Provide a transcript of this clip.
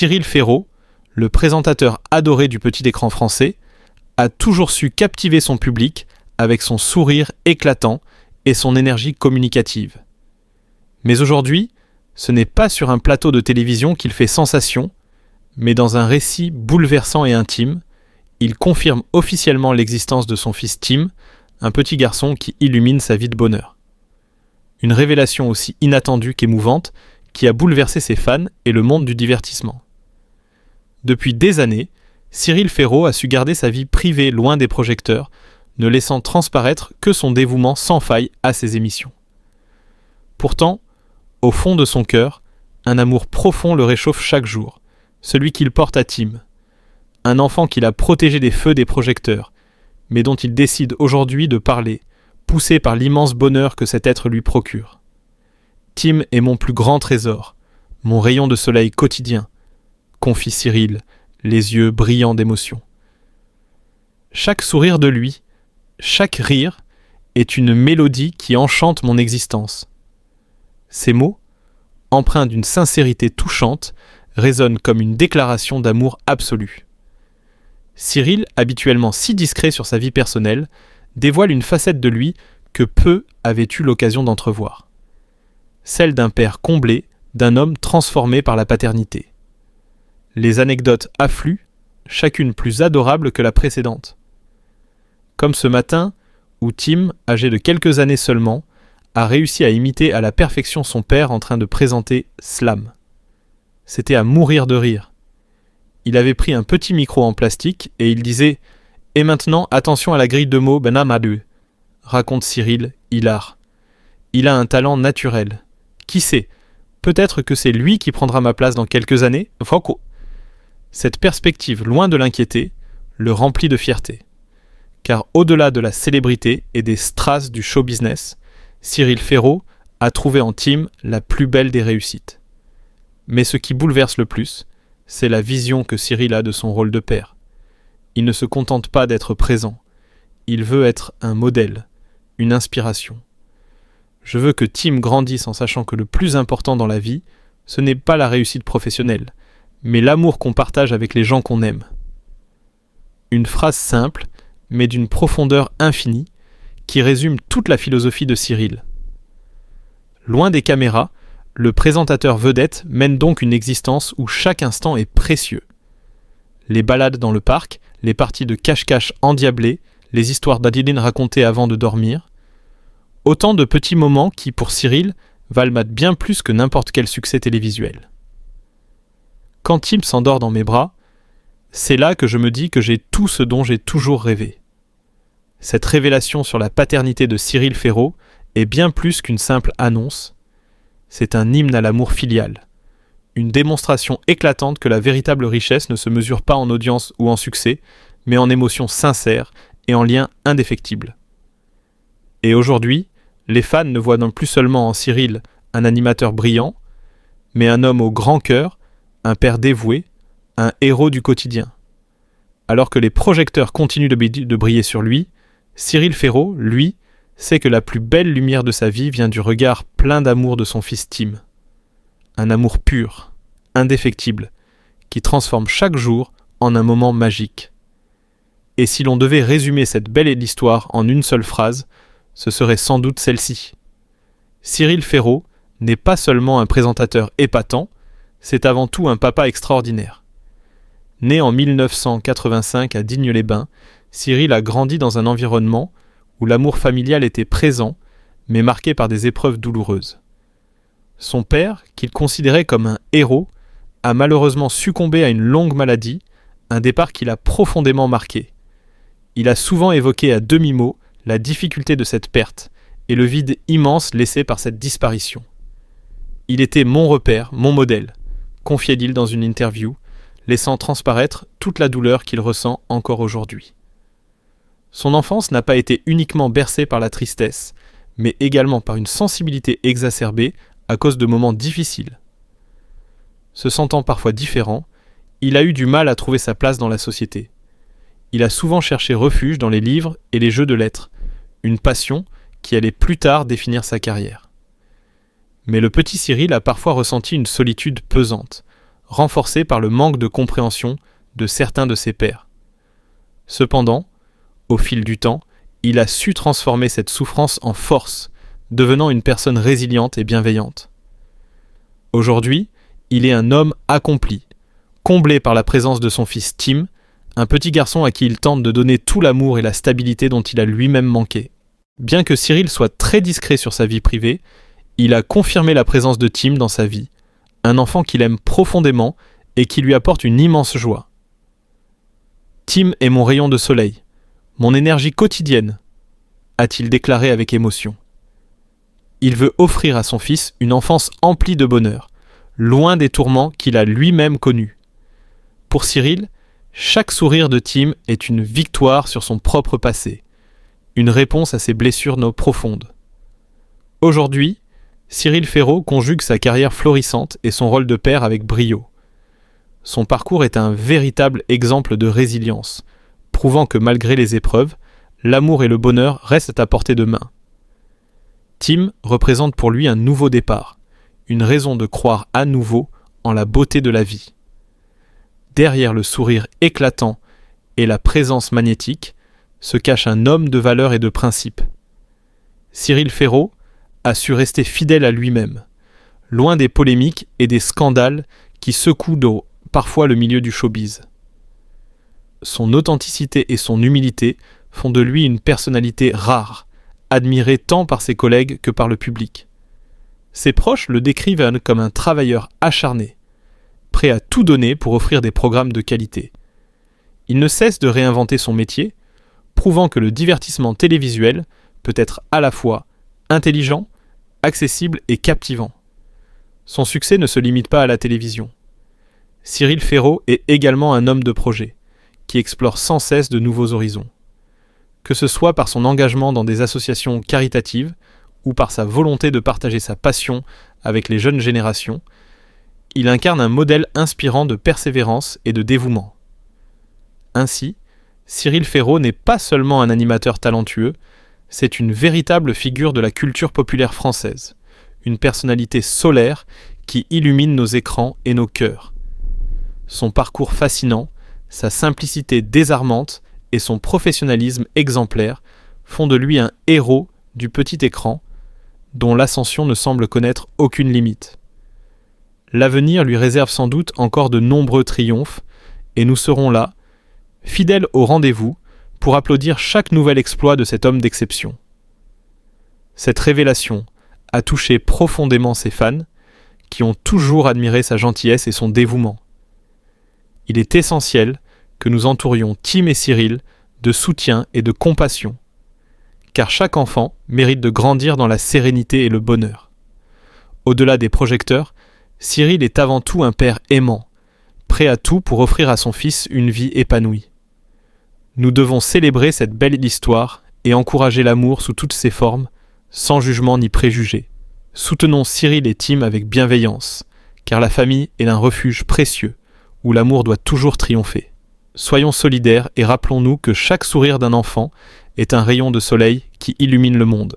Cyril Ferraud, le présentateur adoré du petit écran français, a toujours su captiver son public avec son sourire éclatant et son énergie communicative. Mais aujourd'hui, ce n'est pas sur un plateau de télévision qu'il fait sensation, mais dans un récit bouleversant et intime, il confirme officiellement l'existence de son fils Tim, un petit garçon qui illumine sa vie de bonheur. Une révélation aussi inattendue qu'émouvante qui a bouleversé ses fans et le monde du divertissement. Depuis des années, Cyril Ferraud a su garder sa vie privée loin des projecteurs, ne laissant transparaître que son dévouement sans faille à ses émissions. Pourtant, au fond de son cœur, un amour profond le réchauffe chaque jour, celui qu'il porte à Tim, un enfant qu'il a protégé des feux des projecteurs, mais dont il décide aujourd'hui de parler, poussé par l'immense bonheur que cet être lui procure. Tim est mon plus grand trésor, mon rayon de soleil quotidien, confie Cyril, les yeux brillants d'émotion. Chaque sourire de lui, chaque rire, est une mélodie qui enchante mon existence. Ces mots, empreints d'une sincérité touchante, résonnent comme une déclaration d'amour absolu. Cyril, habituellement si discret sur sa vie personnelle, dévoile une facette de lui que peu avaient eu l'occasion d'entrevoir. Celle d'un père comblé, d'un homme transformé par la paternité. Les anecdotes affluent, chacune plus adorable que la précédente. Comme ce matin, où Tim, âgé de quelques années seulement, a réussi à imiter à la perfection son père en train de présenter Slam. C'était à mourir de rire. Il avait pris un petit micro en plastique et il disait « Et maintenant, attention à la grille de mots Ben Amadou », raconte Cyril, hilar. Il a un talent naturel. Qui sait, peut-être que c'est lui qui prendra ma place dans quelques années. Franco. Cette perspective, loin de l'inquiéter, le remplit de fierté. Car au-delà de la célébrité et des strass du show business, Cyril Ferraud a trouvé en Tim la plus belle des réussites. Mais ce qui bouleverse le plus, c'est la vision que Cyril a de son rôle de père. Il ne se contente pas d'être présent. Il veut être un modèle, une inspiration. Je veux que Tim grandisse en sachant que le plus important dans la vie, ce n'est pas la réussite professionnelle, mais l'amour qu'on partage avec les gens qu'on aime. Une phrase simple, mais d'une profondeur infinie, qui résume toute la philosophie de Cyril. Loin des caméras, le présentateur vedette mène donc une existence où chaque instant est précieux. Les balades dans le parc, les parties de cache-cache endiablées, les histoires d'Adiline racontées avant de dormir, autant de petits moments qui, pour Cyril, valent bien plus que n'importe quel succès télévisuel. Quand Tim s'endort dans mes bras, c'est là que je me dis que j'ai tout ce dont j'ai toujours rêvé. Cette révélation sur la paternité de Cyril Ferraud est bien plus qu'une simple annonce. C'est un hymne à l'amour filial. Une démonstration éclatante que la véritable richesse ne se mesure pas en audience ou en succès, mais en émotions sincères et en liens indéfectibles. Et aujourd'hui, les fans ne voient non plus seulement en Cyril un animateur brillant, mais un homme au grand cœur, un père dévoué, un héros du quotidien. Alors que les projecteurs continuent de briller sur lui, Cyril Ferraud, lui, sait que la plus belle lumière de sa vie vient du regard plein d'amour de son fils Tim. Un amour pur, indéfectible, qui transforme chaque jour en un moment magique. Et si l'on devait résumer cette belle histoire en une seule phrase, ce serait sans doute celle-ci. Cyril Ferraud n'est pas seulement un présentateur épatant, c'est avant tout un papa extraordinaire. Né en 1985 à Digne-les-Bains, Cyril a grandi dans un environnement où l'amour familial était présent, mais marqué par des épreuves douloureuses. Son père, qu'il considérait comme un héros, a malheureusement succombé à une longue maladie, un départ qui l'a profondément marqué. Il a souvent évoqué à demi-mot la difficulté de cette perte et le vide immense laissé par cette disparition. Il était mon repère, mon modèle, confiait-il dans une interview, laissant transparaître toute la douleur qu'il ressent encore aujourd'hui. Son enfance n'a pas été uniquement bercée par la tristesse, mais également par une sensibilité exacerbée à cause de moments difficiles. Se sentant parfois différent, il a eu du mal à trouver sa place dans la société. Il a souvent cherché refuge dans les livres et les jeux de lettres, une passion qui allait plus tard définir sa carrière. Mais le petit Cyril a parfois ressenti une solitude pesante, renforcée par le manque de compréhension de certains de ses pairs. Cependant, au fil du temps, il a su transformer cette souffrance en force, devenant une personne résiliente et bienveillante. Aujourd'hui, il est un homme accompli, comblé par la présence de son fils Tim, un petit garçon à qui il tente de donner tout l'amour et la stabilité dont il a lui-même manqué. Bien que Cyril soit très discret sur sa vie privée, il a confirmé la présence de Tim dans sa vie, un enfant qu'il aime profondément et qui lui apporte une immense joie. Tim est mon rayon de soleil, mon énergie quotidienne, a-t-il déclaré avec émotion. Il veut offrir à son fils une enfance emplie de bonheur, loin des tourments qu'il a lui-même connus. Pour Cyril, chaque sourire de Tim est une victoire sur son propre passé, une réponse à ses blessures profondes. Aujourd'hui, Cyril Ferraud conjugue sa carrière florissante et son rôle de père avec brio. Son parcours est un véritable exemple de résilience, prouvant que malgré les épreuves, l'amour et le bonheur restent à portée de main. Tim représente pour lui un nouveau départ, une raison de croire à nouveau en la beauté de la vie. Derrière le sourire éclatant et la présence magnétique se cache un homme de valeurs et de principes. Cyril Ferraud a su rester fidèle à lui-même, loin des polémiques et des scandales qui secouent parfois le milieu du showbiz. Son authenticité et son humilité font de lui une personnalité rare, admirée tant par ses collègues que par le public. Ses proches le décrivent comme un travailleur acharné, prêt à tout donner pour offrir des programmes de qualité. Il ne cesse de réinventer son métier, prouvant que le divertissement télévisuel peut être à la fois intelligent, accessible et captivant. Son succès ne se limite pas à la télévision. Cyril Ferraud est également un homme de projet, qui explore sans cesse de nouveaux horizons. Que ce soit par son engagement dans des associations caritatives ou par sa volonté de partager sa passion avec les jeunes générations, il incarne un modèle inspirant de persévérance et de dévouement. Ainsi, Cyril Ferraud n'est pas seulement un animateur talentueux, c'est une véritable figure de la culture populaire française, une personnalité solaire qui illumine nos écrans et nos cœurs. Son parcours fascinant, sa simplicité désarmante et son professionnalisme exemplaire font de lui un héros du petit écran dont l'ascension ne semble connaître aucune limite. L'avenir lui réserve sans doute encore de nombreux triomphes et nous serons là, fidèles au rendez-vous, pour applaudir chaque nouvel exploit de cet homme d'exception. Cette révélation a touché profondément ses fans, qui ont toujours admiré sa gentillesse et son dévouement. Il est essentiel que nous entourions Tim et Cyril de soutien et de compassion, car chaque enfant mérite de grandir dans la sérénité et le bonheur. Au-delà des projecteurs, Cyril est avant tout un père aimant, prêt à tout pour offrir à son fils une vie épanouie. Nous devons célébrer cette belle histoire et encourager l'amour sous toutes ses formes, sans jugement ni préjugés. Soutenons Cyril et Tim avec bienveillance, car la famille est un refuge précieux, où l'amour doit toujours triompher. Soyons solidaires et rappelons-nous que chaque sourire d'un enfant est un rayon de soleil qui illumine le monde.